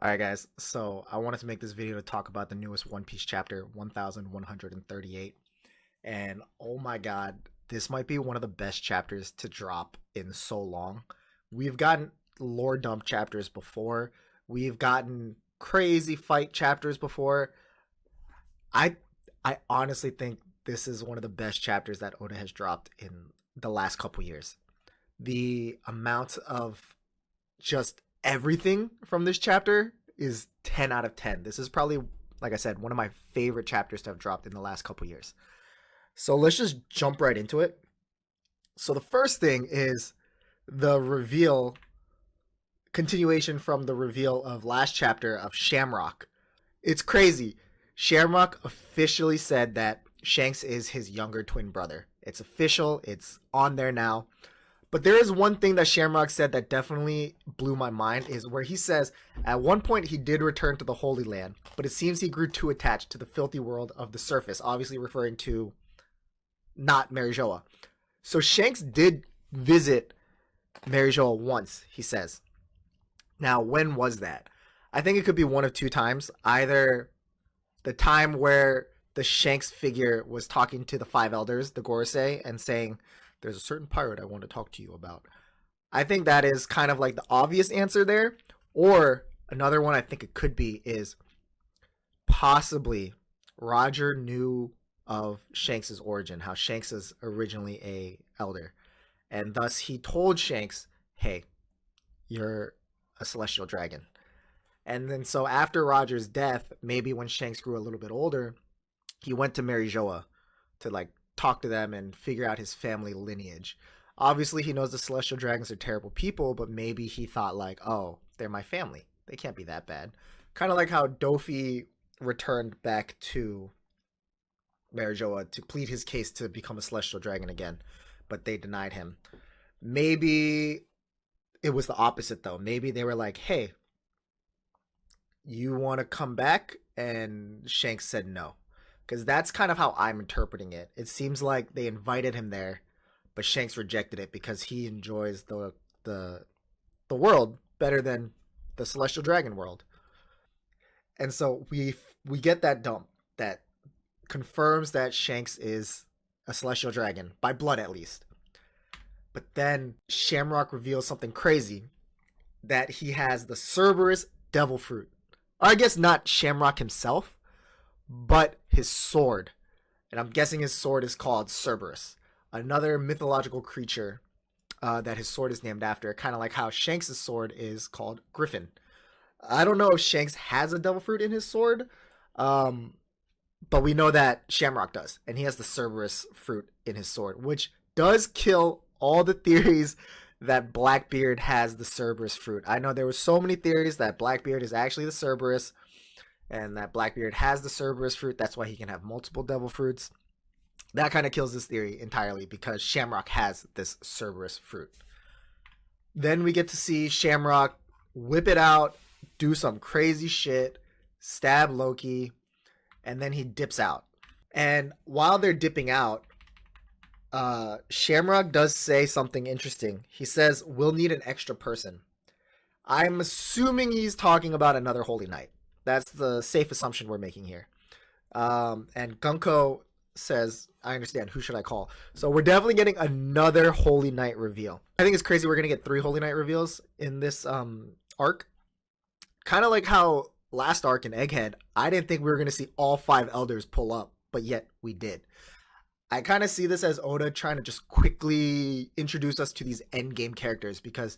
Alright guys, so I wanted to make this video to talk about the newest One Piece chapter, 1138. And oh my god, this might be one of the best chapters to drop in so long. We've gotten lore dump chapters before. We've gotten crazy fight chapters before. I I honestly think this is one of the best chapters that Oda has dropped in the last couple years. The amount of just everything from this chapter is 10 out of 10. This is probably, like I said, one of my favorite chapters to have dropped in the last couple years. So let's just jump right into it. So the first thing is the reveal, continuation from the reveal of last chapter of Shamrock. It's crazy. Shamrock officially said that Shanks is his younger twin brother. It's official, it's on there now. But there is one thing that Shamrock said that definitely blew my mind is where he says at one point he did return to the Holy Land, but it seems he grew too attached to the filthy world of the surface, obviously referring to not Marijoa. So Shanks did visit Marijoa once, he says. Now, when was that? I think it could be one of two times. Either the time where the Shanks figure was talking to the five elders, the Gorosei, and saying, there's a certain pirate I want to talk to you about. I think that is kind of like the obvious answer there. Or another one I think it could be is possibly Roger knew of Shanks's origin, how Shanks is originally a elder. And thus he told Shanks, hey, you're a celestial dragon. And then so after Roger's death, maybe when Shanks grew a little bit older, he went to Marijoa to like talk to them and figure out his family lineage. Obviously, he knows the celestial dragons are terrible people, but maybe he thought like, oh, they're my family. They can't be that bad. Kind of like how Dofi returned back to Marijoa to plead his case to become a celestial dragon again, but they denied him. Maybe it was the opposite though. Maybe they were like, hey, you want to come back? And Shanks said no. Because that's kind of how I'm interpreting it. It seems like they invited him there, but Shanks rejected it because he enjoys the world better than the Celestial Dragon world. And so we get that dump that confirms that Shanks is a Celestial Dragon, by blood at least. But then Shamrock reveals something crazy, that he has the Cerberus Devil Fruit. Or I guess not Shamrock himself, but his sword. And I'm guessing his sword is called Cerberus, another mythological creature that his sword is named after, kind of like how Shanks' sword is called Griffin. I don't know if Shanks has a devil fruit in his sword, but we know that Shamrock does, and he has the Cerberus fruit in his sword, which does kill all the theories that Blackbeard has the Cerberus fruit. I know there were so many theories that Blackbeard is actually the Cerberus, and that Blackbeard has the Cerberus fruit. That's why he can have multiple devil fruits. That kind of kills this theory entirely because Shamrock has this Cerberus fruit. Then we get to see Shamrock whip it out, do some crazy shit, stab Loki, and then he dips out. And while they're dipping out, Shamrock does say something interesting. He says, we'll need an extra person. I'm assuming he's talking about another Holy Knight. That's the safe assumption we're making here. And Gunko says, I understand. Who should I call? So we're definitely getting another Holy Knight reveal. I think it's crazy we're going to get 3 Holy Knight reveals in this arc. Kind of like how last arc in Egghead, I didn't think we were going to see all 5 elders pull up, but yet we did. I kind of see this as Oda trying to just quickly introduce us to these endgame characters because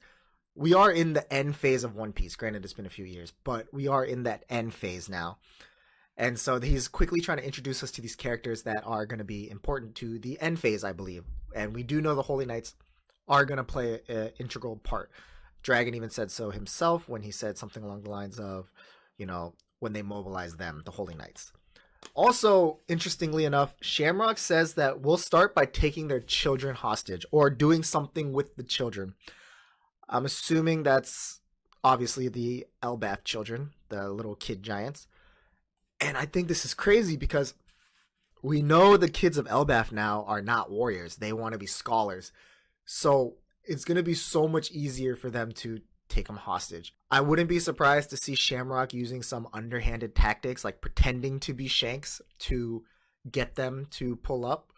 we are in the end phase of One Piece. Granted, it's been a few years, but we are in that end phase now. And so he's quickly trying to introduce us to these characters that are going to be important to the end phase, I believe. And we do know the Holy Knights are going to play an integral part. Dragon even said so himself when he said something along the lines of, you know, when they mobilize them, the Holy Knights. Also, interestingly enough, Shamrock says that we'll start by taking their children hostage or doing something with the children. I'm assuming that's obviously the Elbaf children, the little kid giants. And I think this is crazy because we know the kids of Elbaf now are not warriors. They want to be scholars. So it's going to be so much easier for them to take him hostage. I wouldn't be surprised to see Shamrock using some underhanded tactics, like pretending to be Shanks to get them to pull up.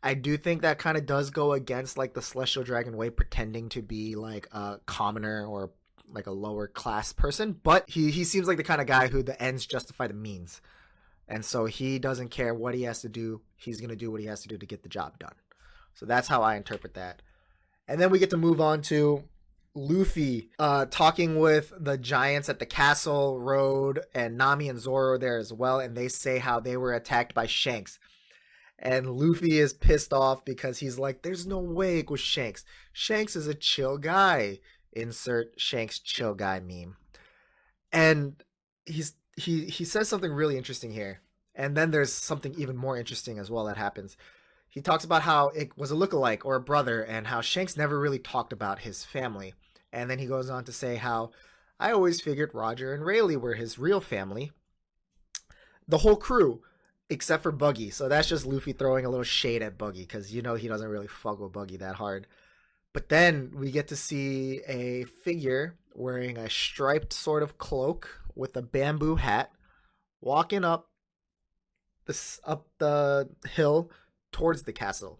I do think that kind of does go against like the Celestial Dragon way, pretending to be like a commoner or like a lower class person, but he seems like the kind of guy who the ends justify the means. And so he doesn't care what he has to do. He's going to do what he has to do to get the job done. So that's how I interpret that. And then we get to move on to Luffy talking with the giants at the castle road, and Nami and Zoro are there as well. And they say how they were attacked by Shanks. And Luffy is pissed off because he's like, there's no way it was Shanks. Shanks is a chill guy. Insert Shanks chill guy meme. And he says something really interesting here. And then there's something even more interesting as well that happens. He talks about how it was a lookalike or a brother, and how Shanks never really talked about his family. And then he goes on to say how I always figured Roger and Rayleigh were his real family. The whole crew, except for Buggy. So that's just Luffy throwing a little shade at Buggy, because you know he doesn't really fuck with Buggy that hard. But then we get to see a figure wearing a striped sort of cloak with a bamboo hat walking up the hill towards the castle.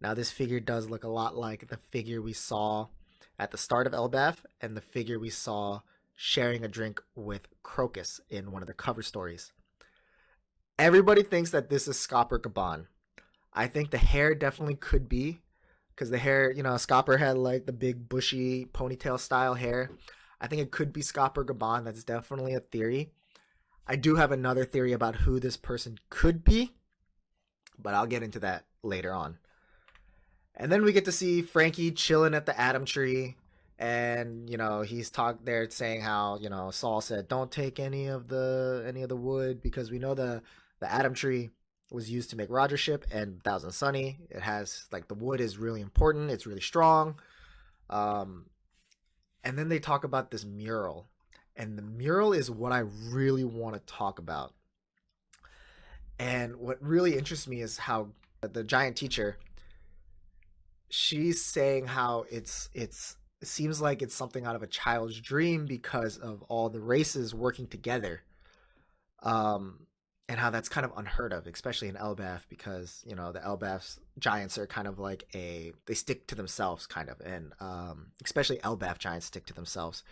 Now this figure does look a lot like the figure we saw at the start of Elbaf, and the figure we saw sharing a drink with Crocus in one of the cover stories. Everybody thinks that this is Scopper Gaban. I think the hair definitely could be, because the hair, you know, Scopper had like the big bushy ponytail style hair. I think it could be Scopper Gaban. That's definitely a theory. I do have another theory about who this person could be, but I'll get into that later on. And then we get to see Frankie chilling at the Atom Tree, and you know he's there saying how, you know, Saul said don't take any of the wood, because we know the Atom Tree was used to make Roger ship and Thousand Sunny. It has like, the wood is really important. It's really strong. And then they talk about this mural, and the mural is what I really want to talk about. And what really interests me is how the giant teacher, she's saying how it seems like it's something out of a child's dream because of all the races working together. And how that's kind of unheard of, especially in Elbaf, because, you know, the Elbaf giants are kind of like they stick to themselves kind of, and especially Elbaf giants stick to themselves.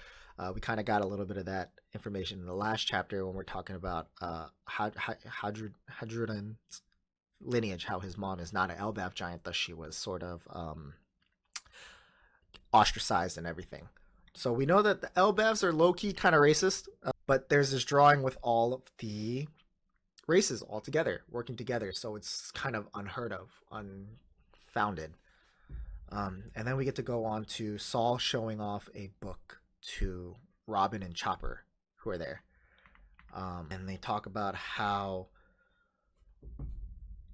We kind of got a little bit of that information in the last chapter when we're talking about Hadrudan's lineage, how his mom is not an Elbaf giant, thus she was sort of ostracized and everything. So we know that the Elbafs are low-key kind of racist, but there's this drawing with all of the races all together, working together, so it's kind of unheard of, unfounded. And then we get to go on to Saul showing off a book to Robin and Chopper, who are there. And they talk about how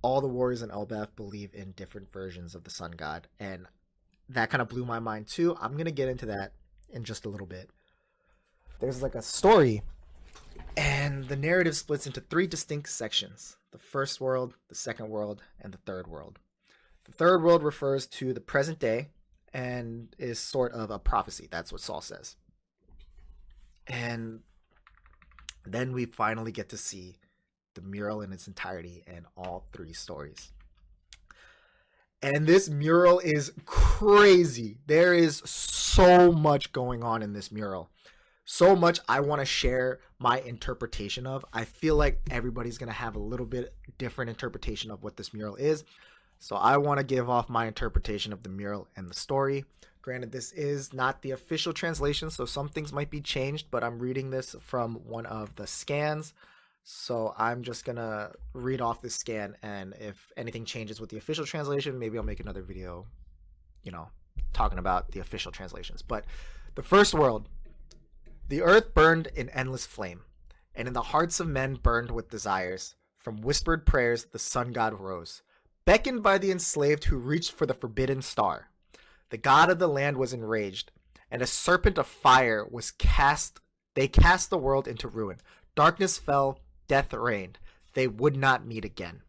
all the warriors in Elbaf believe in different versions of the sun god, and that kind of blew my mind too. I'm going to get into that in just a little bit. There's like a story, and the narrative splits into 3 distinct sections: the first world, the second world, and the third world. The third world refers to the present day and is sort of a prophecy. That's what Saul says. And then we finally get to see the mural in its entirety and all 3 stories. And this mural is crazy. There is so much going on in this mural. So much I want to share my interpretation of. I feel like everybody's going to have a little bit different interpretation of what this mural is. So I want to give off my interpretation of the mural and the story. Granted, this is not the official translation, so some things might be changed, but I'm reading this from one of the scans. So I'm just going to read off this scan, and if anything changes with the official translation, maybe I'll make another video, you know, talking about the official translations. But the first world: the earth burned in endless flame, and in the hearts of men burned with desires. From whispered prayers the sun god rose, beckoned by the enslaved who reached for the forbidden star. The god of the land was enraged, and a serpent of fire was cast. They cast the world into ruin. Darkness fell, death reigned. They would not meet again.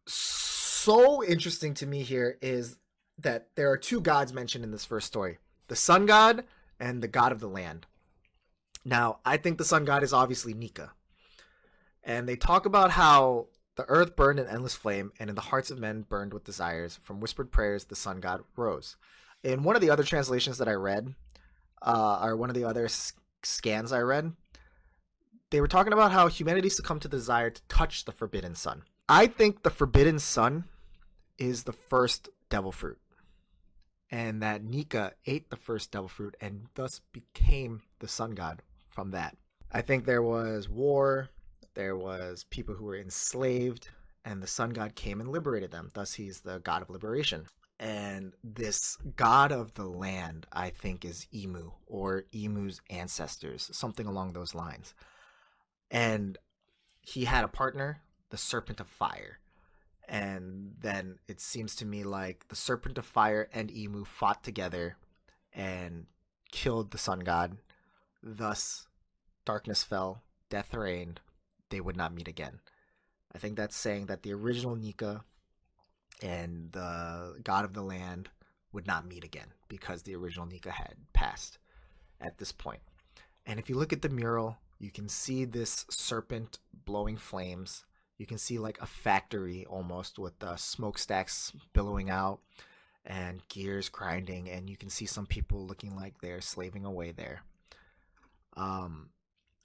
So interesting to me here is that there are 2 gods mentioned in this first story: the sun god, and the god of the land. Now, I think the sun god is obviously Nika. And they talk about how the earth burned in endless flame, and in the hearts of men burned with desires. From whispered prayers, the sun god rose. In one of the other translations that I read, or one of the other scans I read, they were talking about how humanity succumbed to the desire to touch the forbidden sun. I think the forbidden sun is the first devil fruit, and that Nika ate the first devil fruit and thus became the sun god from that. I think there was war, there was people who were enslaved, and the sun god came and liberated them. Thus, he's the god of liberation. And this god of the land, I think, is Emu, or Emu's ancestors, something along those lines. And he had a partner, the serpent of fire. And then it seems to me like the serpent of fire and Emu fought together and killed the sun god. Thus, darkness fell, death reigned, they would not meet again. I think that's saying that the original Nika and the god of the land would not meet again because the original Nika had passed at this point. And if you look at the mural, you can see this serpent blowing flames. You can see like a factory almost with the smokestacks billowing out and gears grinding, and you can see some people looking like they're slaving away there.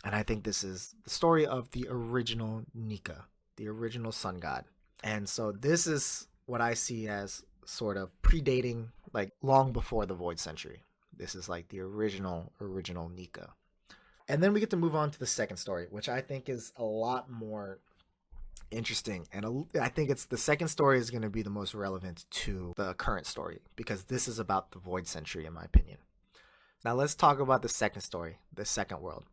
And I think this is the story of the original Nika, the original sun god. And so this is what I see as sort of predating, like long before the Void Century. This is like the original Nika. And then we get to move on to the second story, which I think is a lot more interesting. And I think it's the second story is going to be the most relevant to the current story because this is about the Void Century, in my opinion. Now let's talk about the second story, the second world.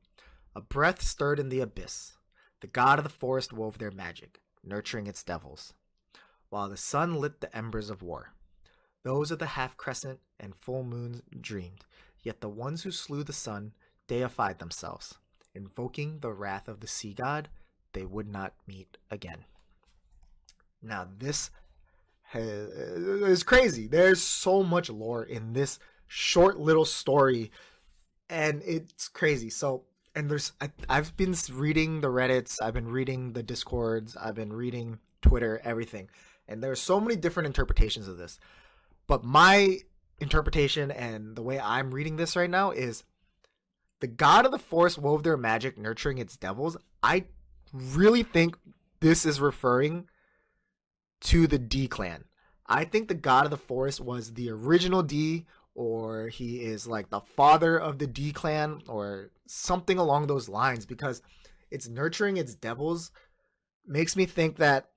A breath stirred in the abyss. The god of the forest wove their magic, nurturing its devils, while the sun lit the embers of war. Those of the half-crescent and full moons dreamed, yet the ones who slew the sun deified themselves. Invoking the wrath of the sea god, they would not meet again. Now this is crazy. There's so much lore in this short little story, and it's crazy. So, and I've been reading the Reddits, I've been reading the Discords, I've been reading Twitter, everything. And there's so many different interpretations of this. But my interpretation and the way I'm reading this right now is the god of the forest wove their magic, nurturing its devils. I really think this is referring to the D clan. I think the god of the forest was the original D, or he is like the father of the D clan, or something along those lines, because it's nurturing its devils makes me think that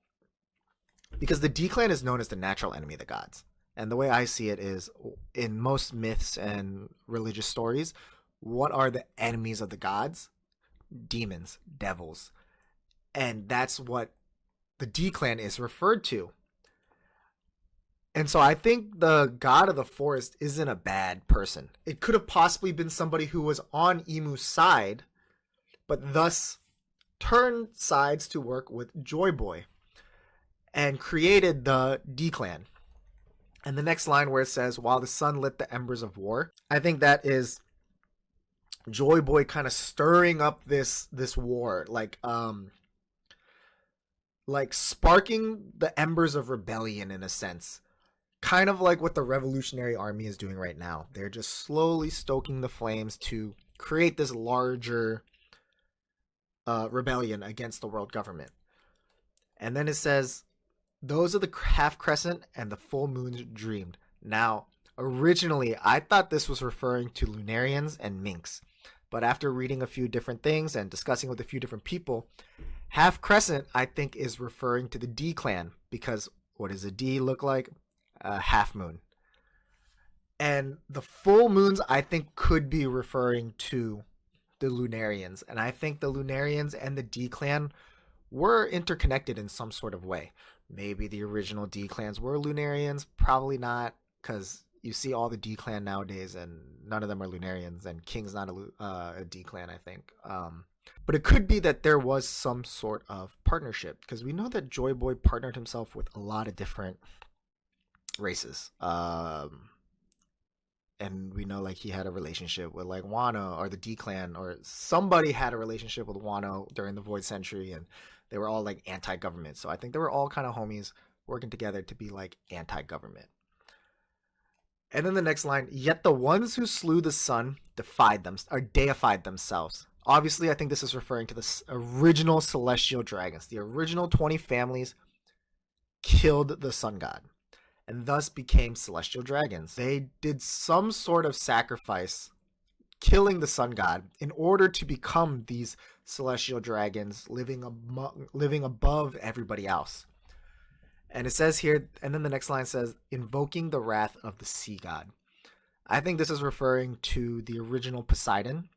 because the D clan is known as the natural enemy of the gods. And the way I see it is, in most myths and religious stories, what are the enemies of the gods? Demons, devils. And that's what the D clan is referred to. And so I think the god of the forest isn't a bad person. It could have possibly been somebody who was on Emu's side, but thus turned sides to work with Joy Boy and created the D clan. And the next line where it says, while the sun lit the embers of war, I think that is Joy Boy kind of stirring up this war, like sparking the embers of rebellion in a sense. Kind of like what the Revolutionary Army is doing right now. They're just slowly stoking the flames to create this larger rebellion against the world government. And then it says, those of the half crescent and the full moons dreamed. Now, originally, I thought this was referring to Lunarians and Minks. But after reading a few different things and discussing with a few different people, half crescent, I think, is referring to the D clan. Because what does a D look like? A half moon. And the full moons, I think, could be referring to the Lunarians. And I think the Lunarians and the D clan were interconnected in some sort of way. Maybe the original D clans were Lunarians, probably not, because you see all the D clan nowadays and none of them are Lunarians, and King's not a D clan, I think. But it could be that there was some sort of partnership, because we know that Joy Boy partnered himself with a lot of different races. And and we know like he had a relationship with like Wano or the D clan, or somebody had a relationship with Wano during the Void Century, and they were all like anti-government. So I think they were all kind of homies working together to be like anti-government. And then the next line, yet the ones who slew the sun defied them or deified themselves. Obviously, I think this is referring to the original celestial dragons. The original 20 families killed the sun god and thus became celestial dragons. They did some sort of sacrifice, killing the sun god, in order to become these celestial dragons, living above everybody else. And it says here, and then the next line says, invoking the wrath of the sea god. I think this is referring to the original Poseidon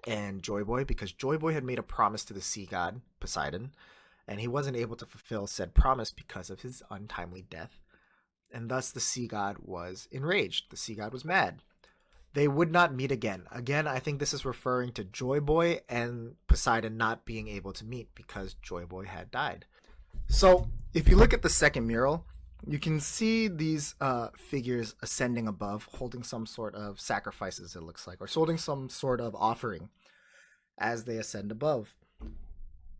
and Joy Boy, because Joy Boy had made a promise to the sea god, Poseidon, and he wasn't able to fulfill said promise because of his untimely death. And thus the sea god was enraged. The sea god was mad. They would not meet again. Again, I think this is referring to Joy Boy and Poseidon not being able to meet because Joy Boy had died. So if you look at the second mural, you can see these figures ascending above, holding some sort of sacrifices, it looks like, or holding some sort of offering as they ascend above.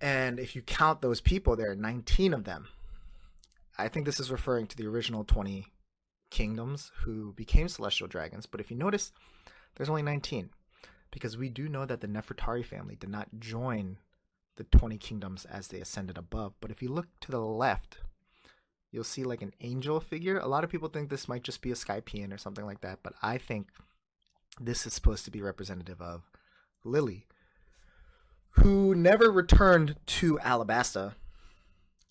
And if you count those people, there are 19 of them. I think this is referring to the original 20 kingdoms who became celestial dragons. But if you notice, there's only 19, because we do know that the Nefertari family did not join the 20 kingdoms as they ascended above. But if you look to the left, you'll see like an angel figure. A lot of people think this might just be a Skypean or something like that, but I think this is supposed to be representative of Lily, who never returned to Alabasta,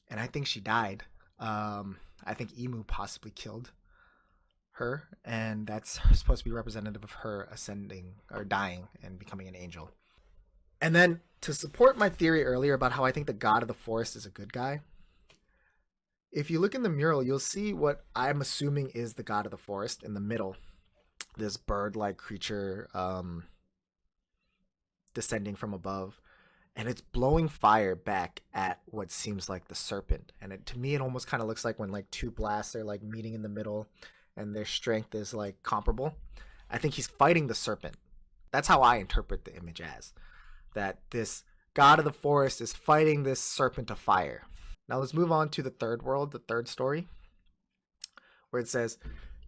and I think she died. I think Emu possibly killed her, and that's supposed to be representative of her ascending or dying and becoming an angel. And then to support my theory earlier about how I think the god of the forest is a good guy, if you look in the mural, you'll see what I'm assuming is the god of the forest in the middle. This bird-like creature descending from above, and it's blowing fire back at what seems like the serpent. And to me, it almost kind of looks like when like two blasts are like meeting in the middle and their strength is like comparable. I think he's fighting the serpent. That's how I interpret the image as. That this god of the forest is fighting this serpent of fire. Now let's move on to the third world, the third story, where it says,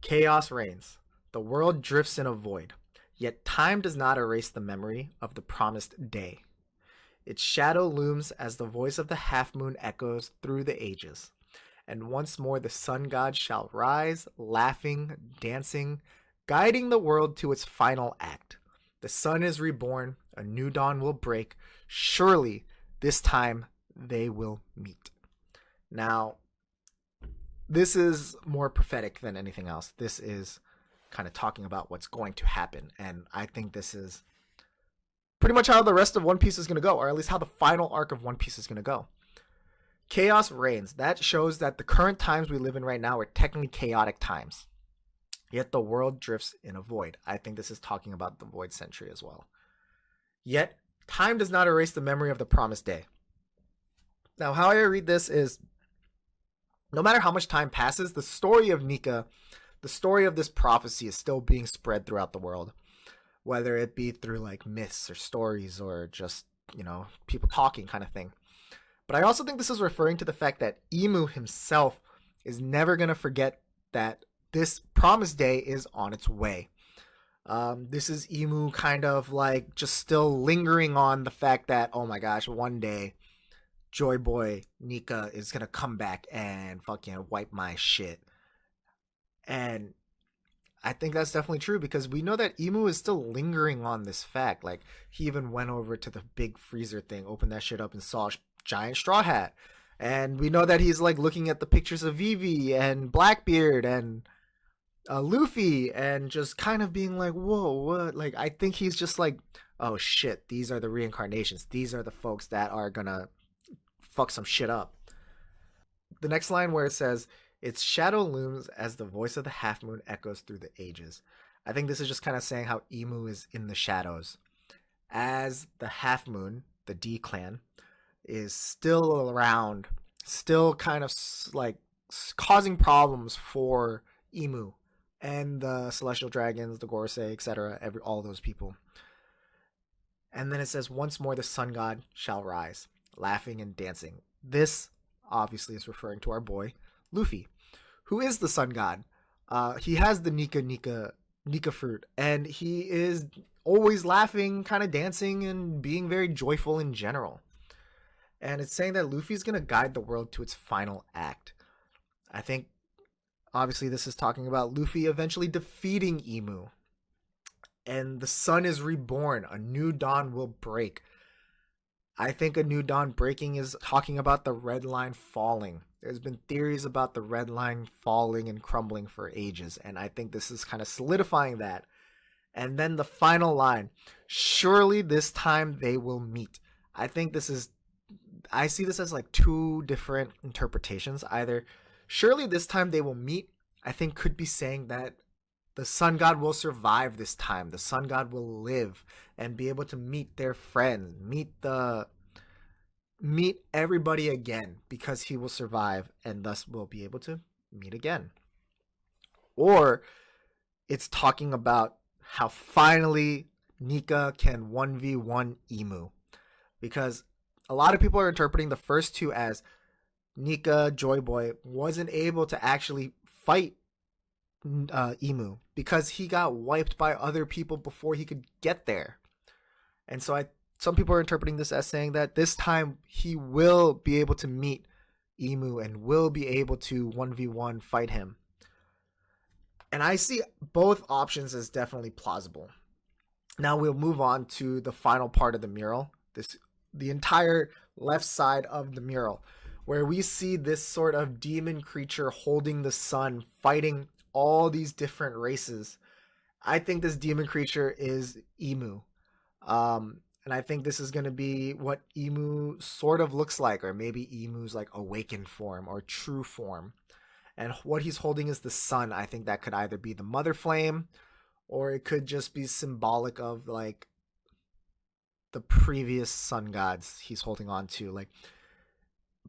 chaos reigns. The world drifts in a void, yet time does not erase the memory of the promised day. Its shadow looms as the voice of the half-moon echoes through the ages. And once more the sun god shall rise, laughing, dancing, guiding the world to its final act. The sun is reborn, a new dawn will break. Surely, this time, they will meet. Now, this is more prophetic than anything else. This is kind of talking about what's going to happen. And I think this is pretty much how the rest of One Piece is going to go, or at least how the final arc of One Piece is going to go. Chaos reigns. That shows that the current times we live in right now are technically chaotic times. Yet the world drifts in a void. I think this is talking about the Void Century as well. Yet time does not erase the memory of the promised day. Now, how I read this is, no matter how much time passes, the story of Nika, the story of this prophecy is still being spread throughout the world. Whether it be through like myths or stories or just, people talking kind of thing. But I also think this is referring to the fact that Emu himself is never going to forget that this promised day is on its way. This is Emu kind of like just still lingering on the fact that, oh my gosh, one day Joy Boy Nika is going to come back and fucking wipe my shit. And I think that's definitely true, because we know that Emu is still lingering on this fact. Like, he even went over to the big freezer thing, opened that shit up, and saw a giant straw hat. And we know that he's like looking at the pictures of Vivi and Blackbeard and Luffy and just kind of being like, whoa, what? Like, I think he's just like, oh shit, these are the reincarnations. These are the folks that are gonna fuck some shit up. The next line where it says, its shadow looms as the voice of the half moon echoes through the ages. I think this is just kind of saying how Emu is in the shadows, as the half moon, the D clan, is still around, still kind of like causing problems for Emu and the celestial dragons, the Gorosei, etc. All those people. And then it says, "Once more the sun god shall rise, laughing and dancing." This obviously is referring to our boy Luffy, who is the sun god. He has the Nika fruit, and he is always laughing, kind of dancing, and being very joyful in general. And it's saying that Luffy's gonna guide the world to its final act. I think obviously this is talking about Luffy eventually defeating Emu, and the sun is reborn. A new dawn will break. I think a new dawn breaking is talking about the red line falling. There's been theories about the red line falling and crumbling for ages, and I think this is kind of solidifying that. And then the final line, "Surely this time they will meet." I think I see this as like two different interpretations. Either, "Surely this time they will meet," I think could be saying that the sun god will survive this time. The sun god will live and be able to meet their friends, meet everybody again, because he will survive and thus will be able to meet again. Or it's talking about how finally Nika can 1v1 Emu, because a lot of people are interpreting the first two as Nika Joy Boy wasn't able to actually fight Emu because he got wiped by other people before he could get there. And so some people are interpreting this as saying that this time he will be able to meet Emu and will be able to 1v1 fight him. And I see both options as definitely plausible. Now we'll move on to the final part of the mural, the entire left side of the mural, where we see this sort of demon creature holding the sun, fighting all these different races. I think this demon creature is Emu. And I think this is going to be what Emu sort of looks like, or maybe Emu's like awakened form or true form. And what he's holding is the sun. I think that could either be the mother flame, or it could just be symbolic of like the previous sun gods he's holding on to.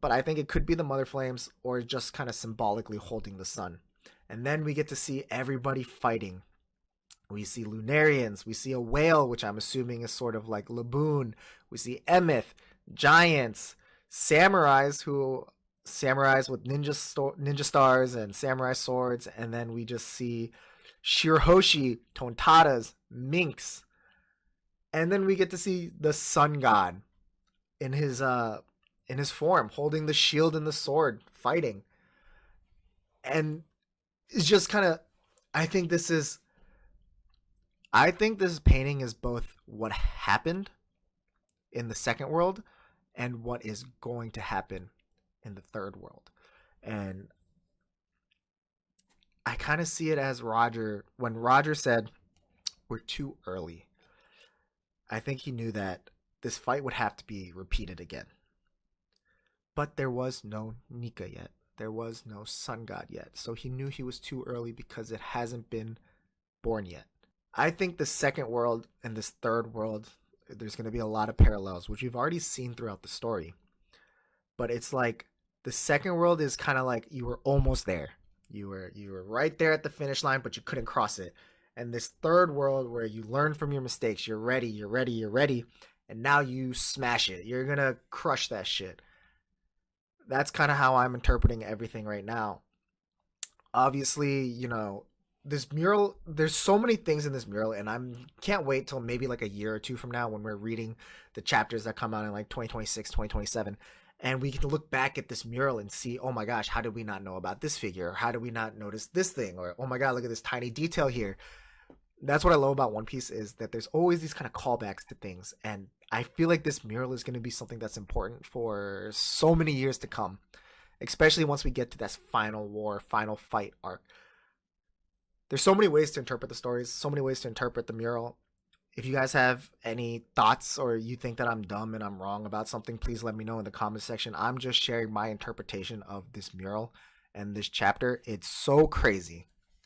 But I think it could be the mother flames, or just kind of symbolically holding the sun. And then we get to see everybody fighting. We see Lunarians. We see a whale, which I'm assuming is sort of like Laboon. We see Emeth, giants, samurais with ninja stars and samurai swords. And then we just see Shirahoshi, Tontadas, minks. And then we get to see the sun god in his form, holding the shield and the sword, fighting. And it's just kind of, I think this painting is both what happened in the second world and what is going to happen in the third world. And I kind of see it as when Roger said, "We're too early." I think he knew that this fight would have to be repeated again. But there was no Nika yet. There was no sun god yet. So he knew he was too early because it hasn't been born yet. I think the second world and this third world, there's going to be a lot of parallels, which we've already seen throughout the story. But it's like the second world is kind of like you were almost there. You were right there at the finish line, but you couldn't cross it. And this third world where you learn from your mistakes, you're ready, and now you smash it. You're going to crush that shit. That's kind of how I'm interpreting everything right now. Obviously, this mural, there's so many things in this mural, and I can't wait till maybe like a year or two from now when we're reading the chapters that come out in like 2026, 2027, and we can look back at this mural and see, oh my gosh, how did we not know about this figure? Or how did we not notice this thing? Or, oh my god, look at this tiny detail here. That's what I love about One Piece, is that there's always these kind of callbacks to things, and I feel like this mural is going to be something that's important for so many years to come, especially once we get to this final fight arc. There's so many ways to interpret the stories, so many ways to interpret the mural. If you guys have any thoughts, or you think that I'm dumb and I'm wrong about something, please let me know in the comment section. I'm just sharing my interpretation of this mural and this chapter. It's so crazy.